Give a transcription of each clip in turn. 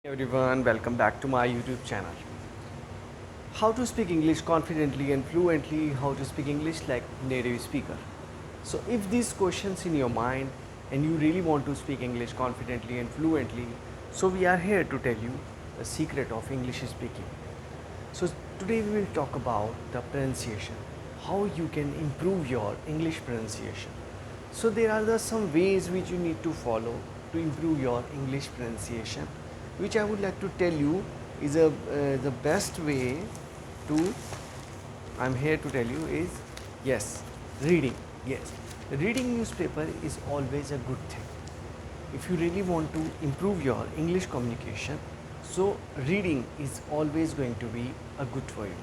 Everyone, welcome back to my YouTube channel. How to speak English confidently and fluently, how to speak English like native speaker. So if these questions in your mind and you really want to speak English confidently and fluently, so we are here to tell you the secret of English speaking. So today we will talk about the pronunciation, how you can improve your English pronunciation. So there are some ways which you need to follow to improve your English pronunciation, which I would like to tell you is the best way to I'm here to tell you is yes, reading. Yes, reading newspaper is always a good thing. If you really want to improve your English communication, so reading is always going to be a good for you.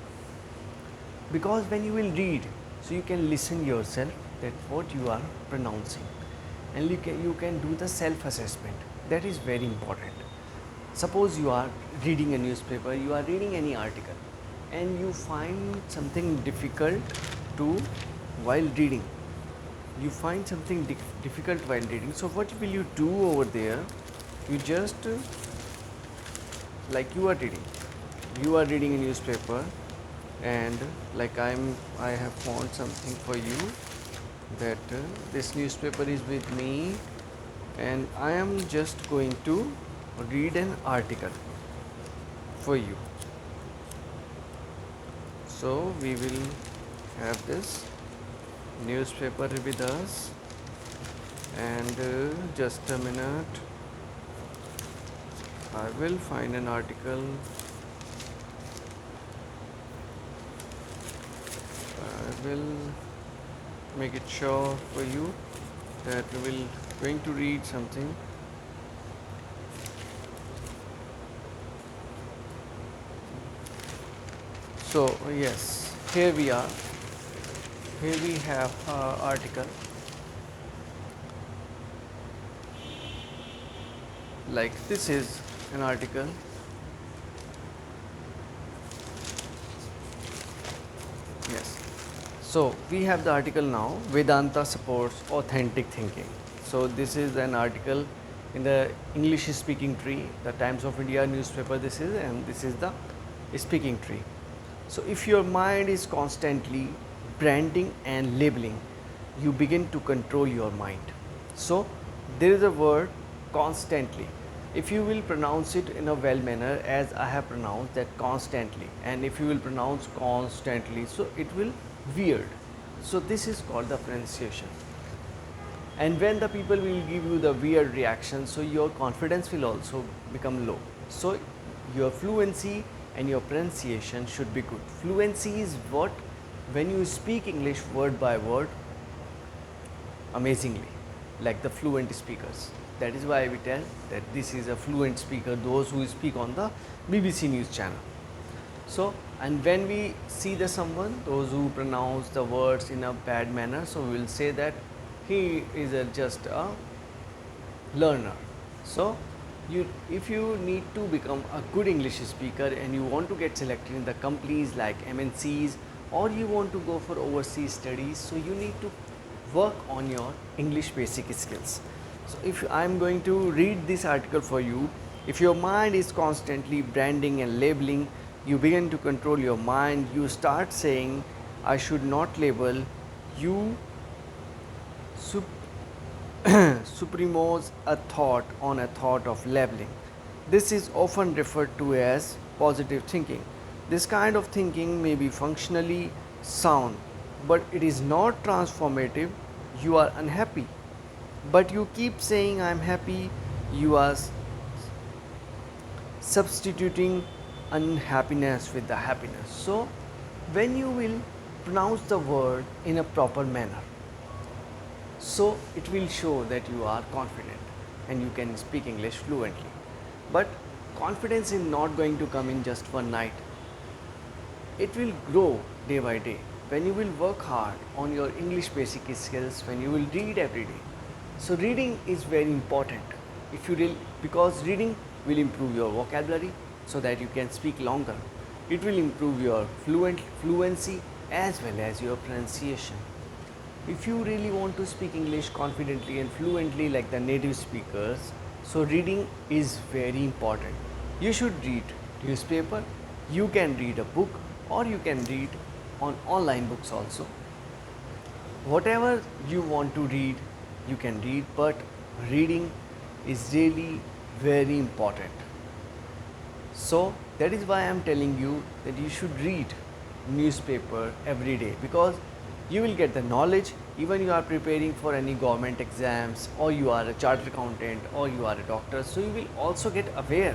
Because when you will read, so you can listen yourself that what you are pronouncing, and you can do the self assessment. That is very important. Suppose you are reading a newspaper, you are reading any article, and you find something difficult to while reading. You find something difficult while reading. So what will you do over there? You just like you are reading a newspaper, and like I have found something for you that this newspaper is with me, and I am just going to read an article for you. So we will have this newspaper with us, and just a minute, I will find an article. I will make it sure for you that we will going to read something. So yes, here we are. Here we have article like this is an article. Yes. So we have the article now. Vedanta supports authentic thinking. So this is an article in the English speaking tree, the Times of India newspaper. This is, and this is the speaking tree. So if your mind is constantly branding and labeling, you begin to control your mind. So there is a word constantly. If you will pronounce it in a well manner as I have pronounced that constantly, and if you will pronounce constantly, so it will weird. So this is called the pronunciation. And when the people will give you the weird reaction, so your confidence will also become low. So your fluency and your pronunciation should be good. Fluency is what when you speak English word by word amazingly, like the fluent speakers. That is why we tell that this is a fluent speaker, those who speak on the BBC News channel. So, and when we see the someone, those who pronounce the words in a bad manner, so we will say that he is just a learner. So, if you need to become a good English speaker and you want to get selected in the companies like MNCs, or you want to go for overseas studies, so you need to work on your English basic skills. So if I'm going to read this article for you, if your mind is constantly branding and labeling, you begin to control your mind. You start saying, I should not label. You superimpose a thought on a thought of labeling. This is often referred to as positive thinking. This kind of thinking may be functionally sound, but it is not transformative. You are unhappy, but you keep saying I'm happy. You are substituting unhappiness with the happiness. So when you will pronounce the word in a proper manner, so it will show that you are confident and you can speak English fluently. But confidence is not going to come in just one night. It will grow day by day when you will work hard on your English basic skills, when you will read every day. So reading is very important. If you because reading will improve your vocabulary so that you can speak longer. It will improve your fluency as well as your pronunciation. If you really want to speak English confidently and fluently like the native speakers, so reading is very important. You should read newspaper, you can read a book, or you can read on online books also. Whatever you want to read, you can read, but reading is really very important. So that is why I am telling you that you should read newspaper every day, because you will get the knowledge. Even you are preparing for any government exams, or you are a chartered accountant, or you are a doctor, so you will also get aware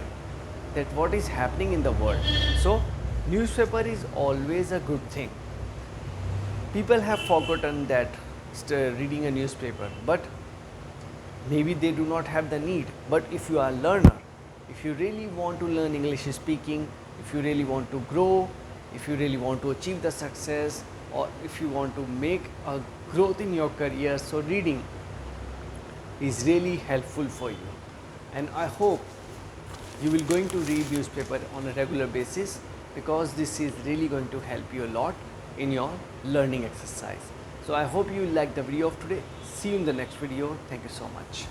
that what is happening in the world. So newspaper is always a good thing. People have forgotten that reading a newspaper, but maybe they do not have the need. But if you are a learner, if you really want to learn English speaking, if you really want to grow, if you really want to achieve the success, or if you want to make a growth in your career, so reading is really helpful for you. And I hope you will going to read newspaper on a regular basis, because this is really going to help you a lot in your learning exercise. So I hope you like the video of today. See you in the next video. Thank you so much.